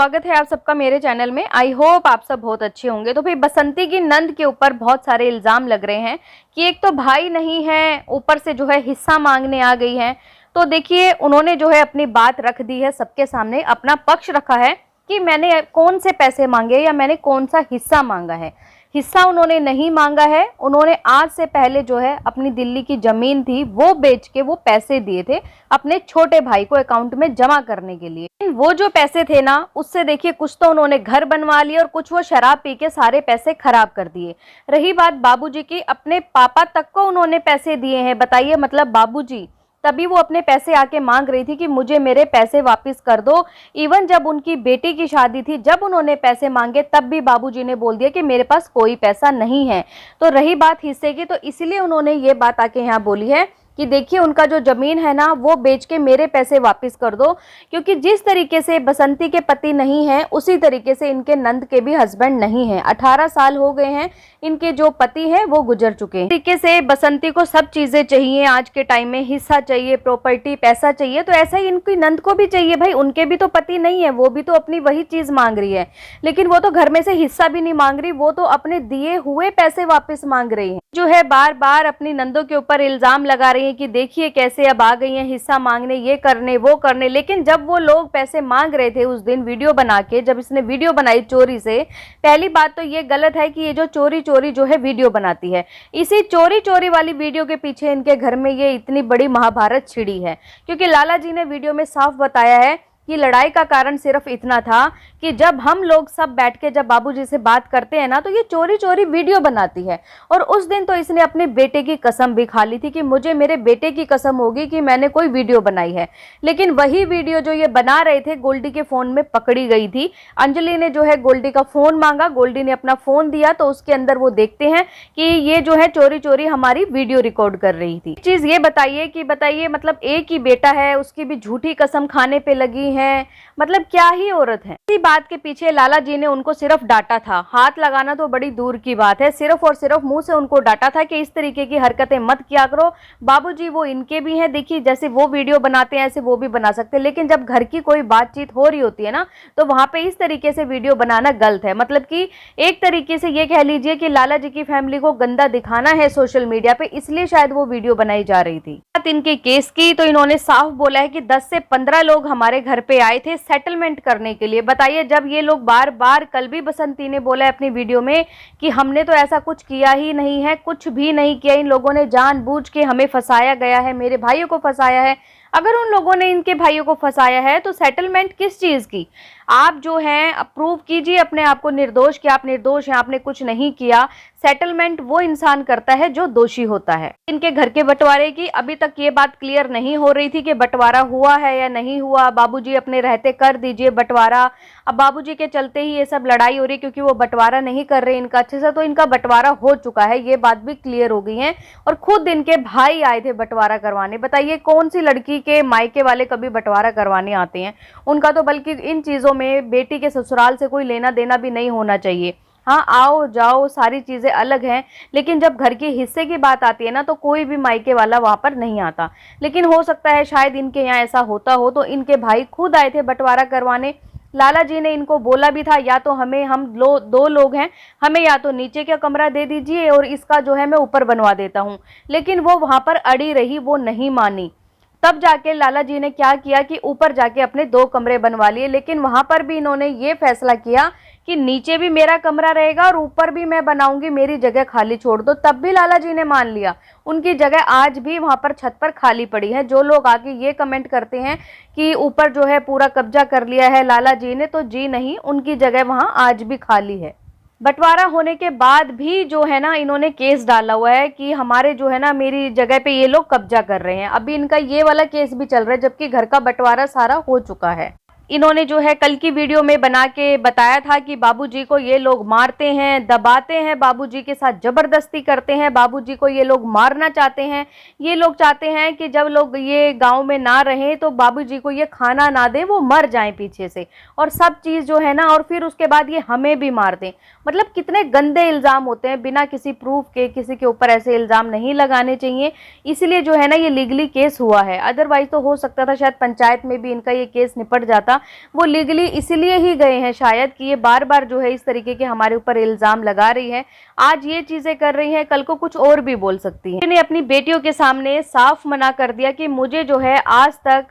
स्वागत है आप सबका मेरे चैनल में। आई होप आप सब बहुत अच्छे होंगे। तो भाई बसंती की नंद के ऊपर बहुत सारे इल्ज़ाम लग रहे हैं कि एक तो भाई नहीं है, ऊपर से जो है हिस्सा मांगने आ गई है। तो देखिए उन्होंने जो है अपनी बात रख दी है, सबके सामने अपना पक्ष रखा है कि मैंने कौन से पैसे मांगे या मैंने कौन सा हिस्सा मांगा है। हिस्सा उन्होंने नहीं मांगा है। उन्होंने आज से पहले जो है अपनी दिल्ली की जमीन थी वो बेच के वो पैसे दिए थे अपने छोटे भाई को अकाउंट में जमा करने के लिए। वो जो पैसे थे ना, उससे देखिए कुछ तो उन्होंने घर बनवा लिए और कुछ वो शराब पी के सारे पैसे खराब कर दिए। रही बात बाबूजी की, अपने पापा तक को उन्होंने पैसे दिए हैं। बताइए, मतलब बाबूजी तभी वो अपने पैसे आके मांग रही थी कि मुझे मेरे पैसे वापस कर दो। इवन जब उनकी बेटी की शादी थी, जब उन्होंने पैसे मांगे तब भी बाबूजी ने बोल दिया कि मेरे पास कोई पैसा नहीं है। तो रही बात हिस्से की, तो इसीलिए उन्होंने ये बात आके यहाँ बोली है कि देखिए उनका जो जमीन है ना वो बेच के मेरे पैसे वापस कर दो। क्योंकि जिस तरीके से बसंती के पति नहीं है, उसी तरीके से इनके नंद के भी हस्बैंड नहीं है। 18 साल हो गए हैं, इनके जो पति हैं वो गुजर चुके हैं। तरीके से बसंती को सब चीजें चाहिए आज के टाइम में, हिस्सा चाहिए, प्रॉपर्टी, पैसा चाहिए। तो ऐसा ही इनकी नंद को भी चाहिए। भाई उनके भी तो पति नहीं है, वो भी तो अपनी वही चीज मांग रही है। लेकिन वो तो घर में से हिस्सा भी नहीं मांग रही, वो तो अपने दिए हुए पैसे वापस मांग रही है। जो है बार बार अपनी नंदों के ऊपर इल्जाम लगा रही है कि देखिए कैसे अब आ गई हैं हिस्सा मांगने, ये करने वो करने। लेकिन जब वो लोग पैसे मांग रहे थे उस दिन वीडियो बना के, जब इसने वीडियो बनाई चोरी से, पहली बात तो ये गलत है कि ये जो चोरी चोरी जो है वीडियो बनाती है। इसी चोरी चोरी वाली वीडियो के पीछे इनके घर में ये इतनी बड़ी महाभारत छिड़ी है। क्योंकि लाला जी ने वीडियो में साफ बताया है कि लड़ाई का कारण सिर्फ इतना था कि जब हम लोग सब बैठ के जब बाबूजी से बात करते हैं ना, तो ये चोरी चोरी वीडियो बनाती है। और उस दिन तो इसने अपने बेटे की कसम भी खा ली थी कि मुझे मेरे बेटे की कसम होगी कि मैंने कोई वीडियो बनाई है। लेकिन वही वीडियो जो ये बना रहे थे गोल्डी के फोन में पकड़ी गई थी। अंजलि ने जो है गोल्डी का फोन मांगा, गोल्डी ने अपना फोन दिया, तो उसके अंदर वो देखते हैं कि ये जो है चोरी चोरी हमारी वीडियो रिकॉर्ड कर रही थी। चीज ये बताइए मतलब एक ही बेटा है, उसकी भी झूठी कसम खाने पे लगी है। मतलब क्या ही औरत है। इसी बात के पीछे लाला जी ने उनको सिर्फ डांटा था, हाथ लगाना तो बड़ी दूर की बात है, सिर्फ और सिर्फ मुंह से उनको डांटा था कि इस तरीके की हरकतें मत किया करो। बाबूजी वो इनके भी हैं, देखिए जैसे वो वीडियो बनाते हैं ऐसे वो भी बना सकते हैं। लेकिन जब घर की कोई बातचीत हो रही होती है ना, तो वहां पे इस तरीके से वीडियो बनाना गलत है। मतलब कि एक तरीके से ये कह लीजिए कि लाला जी की फैमिली को गंदा दिखाना है सोशल मीडिया पे, इसलिए शायद वो वीडियो बनाई जा रही थी। बात इनके केस की, तो इन्होंने साफ बोला है कि 10 से 15 लोग हमारे घर पे आए थे सेटलमेंट करने के लिए। बताइए, जब ये लोग बार बार, कल भी बसंती ने बोला है अपनी वीडियो में कि हमने तो ऐसा कुछ किया ही नहीं है, कुछ भी नहीं किया, इन लोगों ने जानबूझ के हमें फंसाया गया है, मेरे भाइयों को फंसाया है। अगर उन लोगों ने इनके भाइयों को फंसाया है तो सेटलमेंट किस चीज की? आप जो हैं अप्रूव कीजिए अपने आप को निर्दोष कि आप निर्दोष हैं, आपने कुछ नहीं किया। सेटलमेंट वो इंसान करता है जो दोषी होता है। इनके घर के बंटवारे की अभी तक ये बात क्लियर नहीं हो रही थी कि बंटवारा हुआ है या नहीं हुआ। बाबूजी अपने रहते कर दीजिए बंटवारा। अब बाबूजी के चलते ही ये सब लड़ाई हो रही है, क्योंकि वो बंटवारा नहीं कर रहे इनका अच्छे से। तो इनका बंटवारा हो चुका है, ये बात भी क्लियर हो गई है। और खुद इनके भाई आए थे बंटवारा करवाने। बताइए कौन सी लड़की के मायके वाले कभी बंटवारा करवाने आते हैं? उनका तो बल्कि इन चीजों में बेटी के ससुराल से कोई लेना देना भी नहीं होना चाहिए। हाँ, आओ जाओ सारी चीजें अलग हैं, लेकिन जब घर के हिस्से की बात आती है ना, तो कोई भी मायके वाला वहां पर नहीं आता। लेकिन हो सकता है शायद इनके यहाँ ऐसा होता हो, तो इनके भाई खुद आए थे बंटवारा करवाने। लाला जी ने इनको बोला भी था, या तो हमें, हम दो लोग हैं, हमें या तो नीचे का कमरा दे दीजिए और इसका जो है मैं ऊपर बनवा देता हूँ। लेकिन वो वहां पर अड़ी रही, वो नहीं मानी। तब जाके लाला जी ने क्या किया कि ऊपर जाके अपने 2 कमरे बनवा लिए। लेकिन वहां पर भी इन्होंने ये फैसला किया कि नीचे भी मेरा कमरा रहेगा और ऊपर भी मैं बनाऊंगी, मेरी जगह खाली छोड़ दो। तब भी लाला जी ने मान लिया। उनकी जगह आज भी वहां पर छत पर खाली पड़ी है। जो लोग आके ये कमेंट करते हैं कि ऊपर जो है पूरा कब्जा कर लिया है लाला जी ने, तो जी नहीं, उनकी जगह वहां आज भी खाली है। बंटवारा होने के बाद भी जो है ना इन्होंने केस डाला हुआ है कि हमारे जो है ना मेरी जगह पे ये लोग कब्जा कर रहे हैं। अभी इनका ये वाला केस भी चल रहा है, जबकि घर का बंटवारा सारा हो चुका है। इन्होंने जो है कल की वीडियो में बना के बताया था कि बाबूजी को ये लोग मारते हैं, दबाते हैं, बाबूजी के साथ जबरदस्ती करते हैं, बाबूजी को ये लोग मारना चाहते हैं। ये लोग चाहते हैं कि जब लोग ये गांव में ना रहें तो बाबूजी को ये खाना ना दें, वो मर जाएं पीछे से, और सब चीज़ जो है ना, और फिर उसके बाद ये हमें भी मार दें। मतलब कितने गंदे इल्ज़ाम होते हैं, बिना किसी प्रूफ के किसी के ऊपर ऐसे इल्ज़ाम नहीं लगाने चाहिए। इसलिए जो है ना ये लीगली केस हुआ है, अदरवाइज तो हो सकता था शायद पंचायत में भी इनका ये केस निपट जाता। होता। वो लीगली इसीलिए ही गए हैं शायद कि ये बार बार जो है इस तरीके के हमारे ऊपर इल्ज़ाम लगा रही है, आज ये चीज़ें कर रही है, कल को कुछ और भी बोल सकती है। इन्हें अपनी बेटियों के सामने साफ मना कर दिया कि मुझे जो है आज तक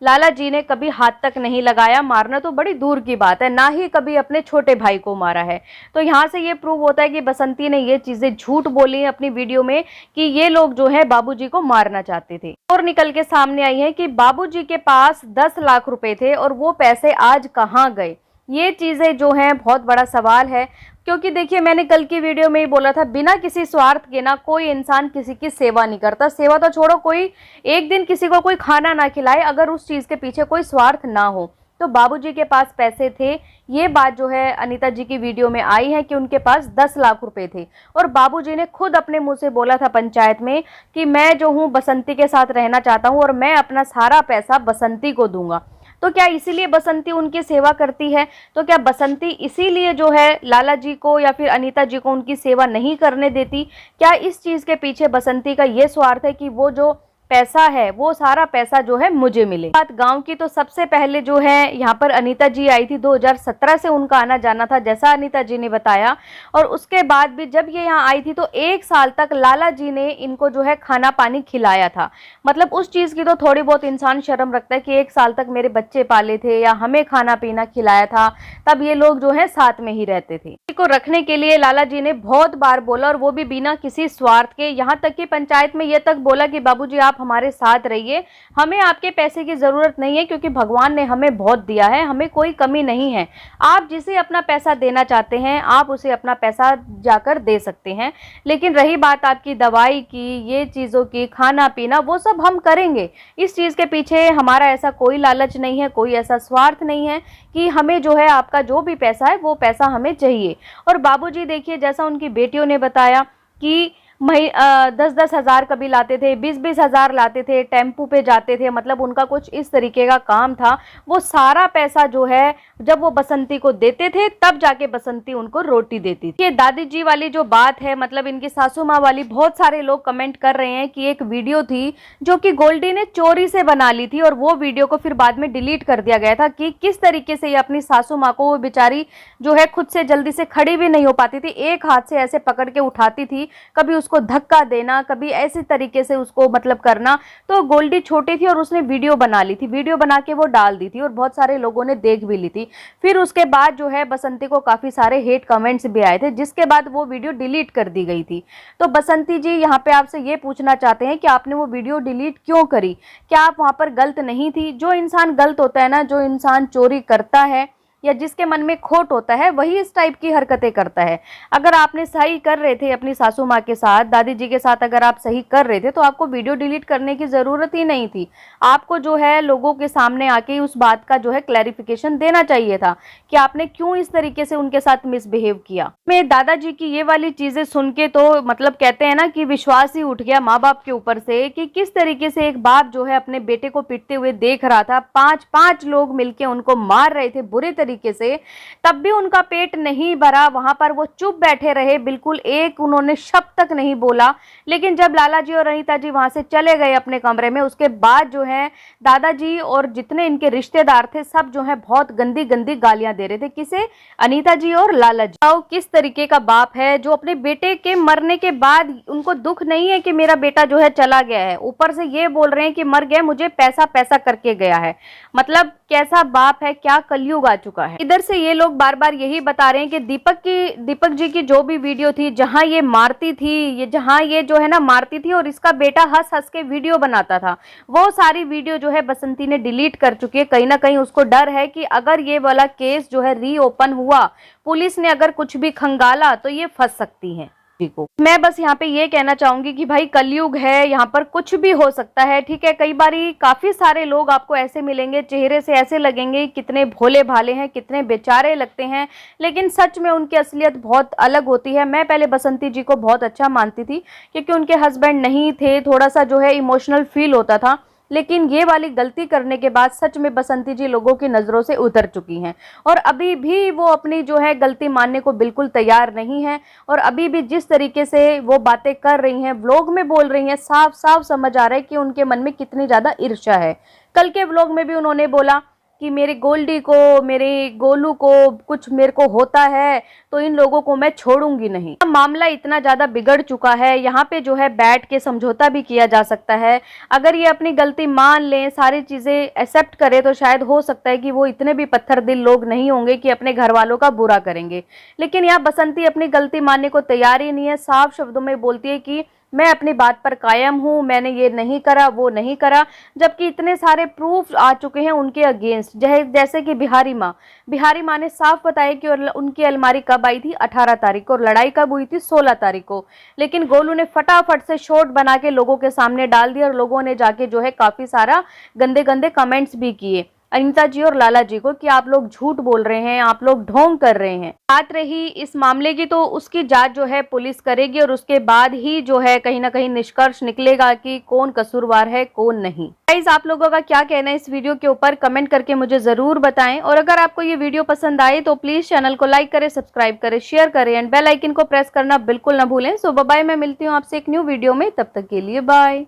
लाला जी ने कभी हाथ तक नहीं लगाया, मारना तो बड़ी दूर की बात है, ना ही कभी अपने छोटे भाई को मारा है। तो यहाँ से ये प्रूव होता है कि बसंती ने ये चीजें झूठ बोली है अपनी वीडियो में कि ये लोग जो है बाबूजी को मारना चाहते थे। और निकल के सामने आई है कि बाबूजी के पास 10 लाख रुपए थे और वो पैसे आज कहाँ गए। ये चीजें जो हैं बहुत बड़ा सवाल है, क्योंकि देखिए मैंने कल की वीडियो में ही बोला था, बिना किसी स्वार्थ के ना कोई इंसान किसी की सेवा नहीं करता। सेवा तो छोड़ो, कोई एक दिन किसी को कोई खाना ना खिलाए अगर उस चीज़ के पीछे कोई स्वार्थ ना हो। तो बाबूजी के पास पैसे थे, ये बात जो है अनीता जी की वीडियो में आई है कि उनके पास 10 लाख रुपए थे और बाबूजी ने खुद अपने मुंह से बोला था पंचायत में कि मैं जो हूँ बसंती के साथ रहना चाहता हूँ और मैं अपना सारा पैसा बसंती को दूंगा। तो क्या इसीलिए बसंती उनकी सेवा करती है? तो क्या बसंती इसीलिए जो है लाला जी को या फिर अनीता जी को उनकी सेवा नहीं करने देती? क्या इस चीज़ के पीछे बसंती का ये स्वार्थ है कि वो जो पैसा है वो सारा पैसा जो है मुझे मिले? बात गांव की, तो सबसे पहले जो है यहाँ पर अनीता जी आई थी, 2017 से उनका आना जाना था जैसा अनीता जी ने बताया। और उसके बाद भी जब ये यहाँ आई थी तो 1 साल तक लाला जी ने इनको जो है खाना पानी खिलाया था। मतलब उस चीज़ की तो थोड़ी बहुत इंसान शर्म रखता है कि 1 साल तक मेरे बच्चे पाले थे या हमें खाना पीना खिलाया था, तब ये लोग जो है साथ में ही रहते थे। को रखने के लिए लाला जी ने बहुत बार बोला और वो भी बिना किसी स्वार्थ के। यहाँ तक कि पंचायत में ये तक बोला कि बाबूजी आप हमारे साथ रहिए, हमें आपके पैसे की जरूरत नहीं है क्योंकि भगवान ने हमें बहुत दिया है, हमें कोई कमी नहीं है। आप जिसे अपना पैसा देना चाहते हैं आप उसे अपना पैसा जाकर दे सकते हैं, लेकिन रही बात आपकी दवाई की, ये चीज़ों की, खाना पीना, वो सब हम करेंगे। इस चीज़ के पीछे हमारा ऐसा कोई लालच नहीं है, कोई ऐसा स्वार्थ नहीं है कि हमें जो है आपका जो भी पैसा है वो पैसा हमें चाहिए। और बाबूजी देखिए जैसा उनकी बेटियों ने बताया कि 10-10 हज़ार कभी लाते थे, 20-20 हज़ार लाते थे, टेम्पू पे जाते थे, मतलब उनका कुछ इस तरीके का काम था। वो सारा पैसा जो है जब वो बसंती को देते थे तब जाके बसंती उनको रोटी देती थी। ये दादी जी वाली जो बात है, मतलब इनकी सासू माँ वाली, बहुत सारे लोग कमेंट कर रहे हैं कि एक वीडियो थी जो कि गोल्डी ने चोरी से बना ली थी और वो वीडियो को फिर बाद में डिलीट कर दिया गया था कि किस तरीके से ये अपनी सासू माँ को, वो बेचारी जो है खुद से जल्दी से खड़ी भी नहीं हो पाती थी, एक हाथ से ऐसे पकड़ के उठाती थी, कभी उसको धक्का देना, कभी ऐसे तरीके से उसको मतलब करना। तो गोल्डी छोटी थी और उसने वीडियो बना ली थी, वीडियो बना के वो डाल दी थी और बहुत सारे लोगों ने देख भी ली थी। फिर उसके बाद जो है बसंती को काफ़ी सारे हेट कमेंट्स भी आए थे, जिसके बाद वो वीडियो डिलीट कर दी गई थी। तो बसंती जी यहाँ पे आपसे ये पूछना चाहते हैं कि आपने वो वीडियो डिलीट क्यों करी? क्या आप वहाँ पर गलत नहीं थी? जो इंसान गलत होता है ना, जो इंसान चोरी करता है या जिसके मन में खोट होता है वही इस टाइप की हरकतें करता है। अगर आपने सही कर रहे थे अपनी सासू माँ के साथ, दादी जी के साथ, अगर आप सही कर रहे थे तो आपको वीडियो डिलीट करने की ज़रूरत ही नहीं थी। आपको जो है लोगों के सामने आके उस बात का जो है क्लैरिफिकेशन देना चाहिए था कि आपने क्यों इस तरीके से उनके साथ मिसबिहेव किया। मैं दादाजी की ये वाली चीज़ें सुन के तो मतलब कहते हैं ना कि विश्वास ही उठ गया माँ बाप के ऊपर से कि किस तरीके से एक बाप जो है अपने बेटे को पिटते हुए देख रहा था, 5-5 लोग मिलके उनको मार रहे थे बुरे तरीके से, तब भी उनका पेट नहीं भरा, वहां पर वो चुप बैठे रहे, बिल्कुल एक उन्होंने शब्द तक नहीं बोला। लेकिन जब लाला जी और अनीता जी वहां से चले गए अपने कमरे में, उसके बाद जो है दादाजी और जितने इनके रिश्तेदार थे सब जो है बहुत गंदी गंदी गालियां दे रहे थे। किसे? अनीता जी और लाला जी। तो किस तरीके का बाप है जो अपने बेटे के मरने के बाद उनको दुख नहीं है कि मेरा बेटा जो है चला गया है, ऊपर से ये बोल रहे हैं कि मर गया, मुझे पैसा पैसा करके गया है। मतलब कैसा बाप है, क्या कलयुग आ चुका है। इधर से ये लोग बार बार यही बता रहे हैं कि दीपक जी की जो भी वीडियो थी जहां ये मारती थी, ये जहां ये जो है ना मारती थी और इसका बेटा हंस हंस के वीडियो बनाता था, वो सारी वीडियो जो है बसंती ने डिलीट कर चुकी है। कहीं ना कहीं उसको डर है कि अगर ये वाला केस जो है रीओपन हुआ, पुलिस ने अगर कुछ भी खंगाला तो ये फंस सकती है। को मैं बस यहाँ पे ये कहना चाहूंगी कि भाई कलयुग है, यहाँ पर कुछ भी हो सकता है। ठीक है, कई बारी काफी सारे लोग आपको ऐसे मिलेंगे, चेहरे से ऐसे लगेंगे कितने भोले भाले हैं, कितने बेचारे लगते हैं, लेकिन सच में उनकी असलियत बहुत अलग होती है। मैं पहले बसंती जी को बहुत अच्छा मानती थी क्योंकि उनके हस्बैंड नहीं थे, थोड़ा सा जो है इमोशनल फील होता था, लेकिन ये वाली गलती करने के बाद सच में बसंती जी लोगों की नज़रों से उतर चुकी हैं और अभी भी वो अपनी जो है गलती मानने को बिल्कुल तैयार नहीं है। और अभी भी जिस तरीके से वो बातें कर रही हैं, व्लॉग में बोल रही हैं, साफ साफ समझ आ रहा है कि उनके मन में कितनी ज़्यादा ईर्ष्या है। कल के व्लॉग में भी उन्होंने बोला कि मेरे गोल्डी को, मेरे गोलू को कुछ मेरे को होता है तो इन लोगों को मैं छोड़ूंगी नहीं। मामला इतना ज्यादा बिगड़ चुका है, यहाँ पे जो है बैठ के समझौता भी किया जा सकता है। अगर ये अपनी गलती मान लें, सारी चीजें एक्सेप्ट करें, तो शायद हो सकता है कि वो इतने भी पत्थर दिल लोग नहीं होंगे कि अपने घर वालों का बुरा करेंगे। लेकिन यहाँ बसंती अपनी गलती मानने को तैयार ही नहीं है। साफ शब्दों में बोलती है कि मैं अपनी बात पर कायम हूं, मैंने ये नहीं करा, वो नहीं करा, जबकि इतने सारे प्रूफ आ चुके हैं उनके अगेंस्ट। जैसे कि बिहारी माँ ने साफ बताया कि उनकी अलमारी कब आई थी, 18 तारीख को, और लड़ाई कब हुई थी, 16 तारीख को। लेकिन गोलू ने फटाफट से शॉर्ट बना के लोगों के सामने डाल दिया और लोगों ने जाके जो है काफी सारा गंदे गंदे कमेंट्स भी किए अनीता जी और लाला जी को कि आप लोग झूठ बोल रहे हैं, आप लोग ढोंग कर रहे हैं। बात रही इस मामले की, तो उसकी जांच जो है पुलिस करेगी और उसके बाद ही जो है कहीं ना कहीं निष्कर्ष निकलेगा कि कौन कसूरवार है कौन नहीं। गाइस, आप लोगों का क्या कहना है इस वीडियो के ऊपर, कमेंट करके मुझे जरूर बताएं। और अगर आपको ये वीडियो पसंद आए तो प्लीज चैनल को लाइक करें, सब्सक्राइब करें, शेयर करें एंड बेल आइकन को प्रेस करना बिल्कुल ना भूलें। सो बाय, मैं मिलती हूँ आपसे एक न्यू वीडियो में, तब तक के लिए बाय।